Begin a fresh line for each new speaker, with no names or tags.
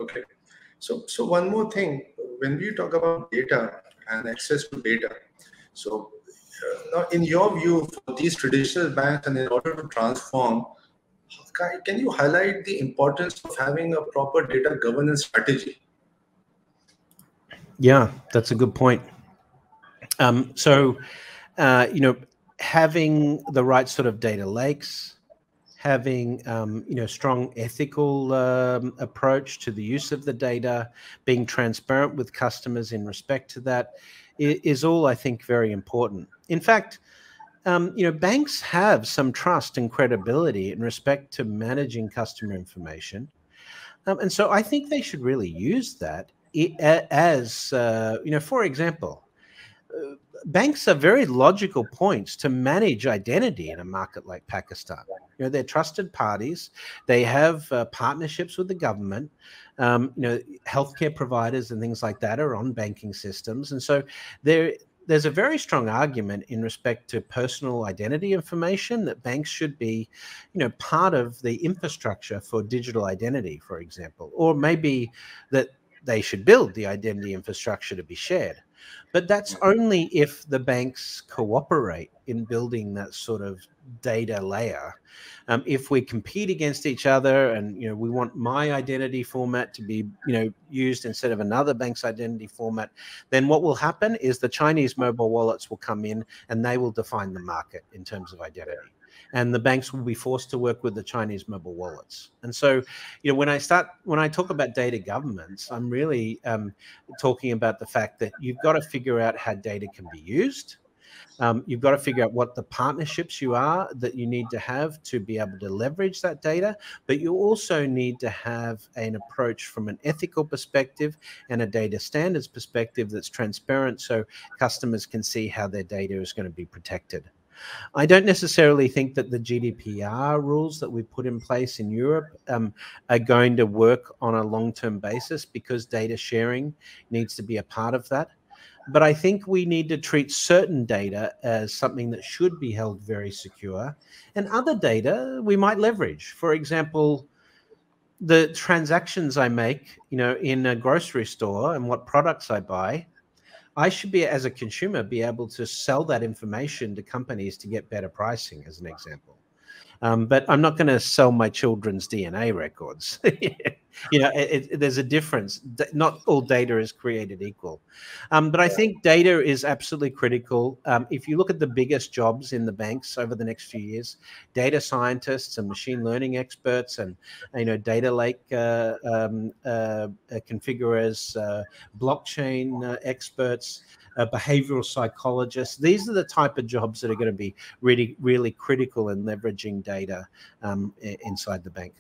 Okay. So one more thing, when we talk about data and access to data, so now in your view, for these traditional banks and in order to transform, can you highlight the importance of having a proper data governance strategy?
Yeah, that's a good point. You know, having the right sort of data lakes, having you know, strong ethical approach to the use of the data, being transparent with customers in respect to that is all, I think, very important. In fact, you know, banks have some trust and credibility in respect to managing customer information. And so I think they should really use that as, you know, for example, banks are very logical points to manage identity in a market like Pakistan. You know, they're trusted parties. They have partnerships with the government. You know, healthcare providers and things like that are on banking systems. And so there's a very strong argument in respect to personal identity information that banks should be, you know, part of the infrastructure for digital identity, for example, or maybe that they should build the identity infrastructure to be shared. But that's only if the banks cooperate in building that sort of data layer. If we compete against each other and, you know, we want my identity format to be, you know, used instead of another bank's identity format, then what will happen is the Chinese mobile wallets will come in and they will define the market in terms of identity. And the banks will be forced to work with the Chinese mobile wallets. And so, you know, when I talk about data governance, I'm really talking about the fact that you've got to figure out how data can be used. You've got to figure out what the partnerships that you need to have to be able to leverage that data, but you also need to have an approach from an ethical perspective and a data standards perspective that's transparent so customers can see how their data is going to be protected. I don't necessarily think that the GDPR rules that we put in place in Europe are going to work on a long-term basis because data sharing needs to be a part of that. But I think we need to treat certain data as something that should be held very secure, and other data we might leverage. For example, the transactions I make, you know, in a grocery store and what products I buy, I should be, as a consumer, be able to sell that information to companies to get better pricing, as an example. But I'm not going to sell my children's DNA records. You know, there's a difference. Not all data is created equal. But I think data is absolutely critical. If you look at the biggest jobs in the banks over the next few years, data scientists and machine learning experts and, you know, data lake configurers, blockchain experts, behavioral psychologists. These are the type of jobs that are going to be really, really critical in leveraging data inside the bank.